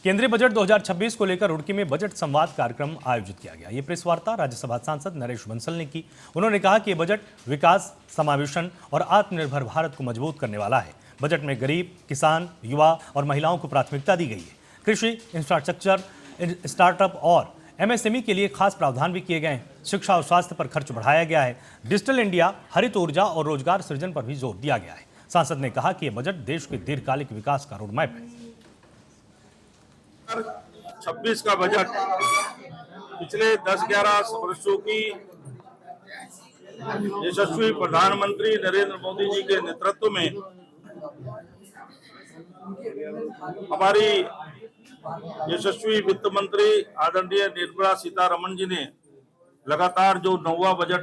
केंद्रीय बजट 2026 को लेकर रुड़की में बजट संवाद कार्यक्रम आयोजित किया गया। ये प्रेस वार्ता राज्यसभा सांसद नरेश बंसल ने की। उन्होंने कहा कि ये बजट विकास, समावेशन और आत्मनिर्भर भारत को मजबूत करने वाला है। बजट में गरीब, किसान, युवा और महिलाओं को प्राथमिकता दी गई है। कृषि, इंफ्रास्ट्रक्चर, स्टार्टअप और एमएसएमई के लिए खास प्रावधान भी किए गए हैं। शिक्षा और स्वास्थ्य पर खर्च बढ़ाया गया है। डिजिटल इंडिया, हरित ऊर्जा और रोजगार सृजन पर भी जोर दिया गया है। सांसद ने कहा कि यह बजट देश के दीर्घकालिक विकास का रोडमैप है। 26 का बजट पिछले 10-11 वर्षों की यशस्वी प्रधानमंत्री नरेंद्र मोदी जी के नेतृत्व में हमारी यशस्वी वित्त मंत्री आदरणीय निर्मला सीतारमण जी ने लगातार जो 9वां बजट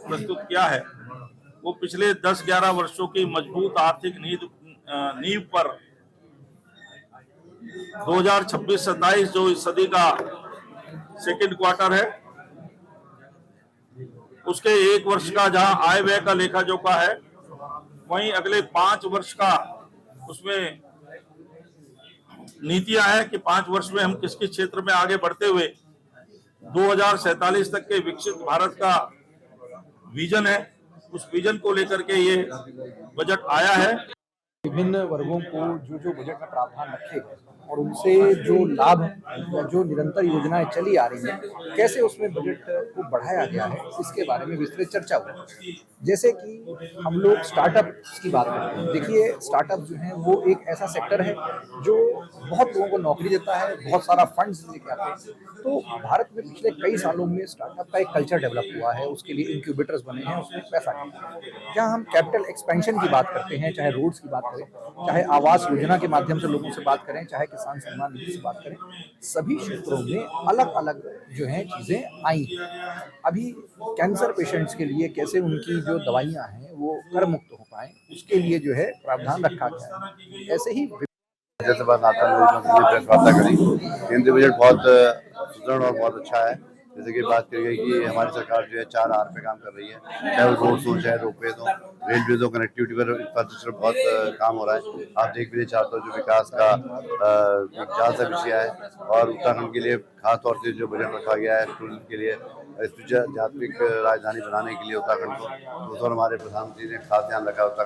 प्रस्तुत किया है, वो पिछले 10-11 वर्षों की मजबूत आर्थिक नींव पर 2026-27 जो इस सदी का सेकेंड क्वार्टर है, उसके एक वर्ष का जहां आय व्यय का लेखा जोखा है, वहीं अगले 5 वर्ष का उसमें नीतियां हैं कि 5 वर्ष में हम किस किस क्षेत्र में आगे बढ़ते हुए 2047 तक के विकसित भारत का विजन है, उस विजन को लेकर के ये बजट आया है। विभिन्न वर्गों को जो बजट में प्रावधान रखे गए और उनसे जो लाभ या जो निरंतर योजनाएं चली आ रही हैं, कैसे उसमें बजट को बढ़ाया गया है, इसके बारे में विस्तृत चर्चा हुई। जैसे कि हम लोग स्टार्टअप की बात करते हैं। देखिए, स्टार्टअप जो है वो एक ऐसा सेक्टर है जो बहुत लोगों को नौकरी देता है, बहुत सारा फंड्स लेके आते हैं। तो भारत में पिछले कई सालों में स्टार्टअप का एक कल्चर डेवलप हुआ है, उसके लिए इंक्यूबेटर्स बने हैं, उसमें पैसा है। जहाँ हम कैपिटल एक्सपेंशन की बात करते हैं, चाहे रोड्स की बात करें, चाहे आवास योजना के माध्यम से लोगों से बात करें, चाहे किसान सम्मान निधि से बात करें, सभी क्षेत्रों में अलग अलग जो है चीजें आई हैं। अभी कैंसर पेशेंट्स के लिए कैसे उनकी जो दवाइयां हैं वो कर मुक्त हो पाए, उसके लिए जो है प्रावधान रखा गया है। ऐसे ही राज्यसभा सांसद ने प्रेस वार्ता करी। केंद्रीय बजट बहुत सुदृढ़ और बहुत अच्छा है। जैसे कि बात करी गई कि हमारी सरकार जो है 4 आर पे काम कर रही है, चाहे वो रोड्स हो, चाहे रोपवेज हो, रेलवे हो, कनेक्टिविटी पर इंफ्रास्ट्रक्चर बहुत काम हो रहा है। आप देख भी चाहते हो जो विकास का एक जाल सा विषय है, और उत्तराखंड के लिए खास तौर से जो बजट रखा गया है टूरिज्म के लिए, आध्यात्मिक राजधानी बनाने के लिए उत्तराखंड को, उस पर हमारे प्रधानमंत्री ने खास ध्यान रखा।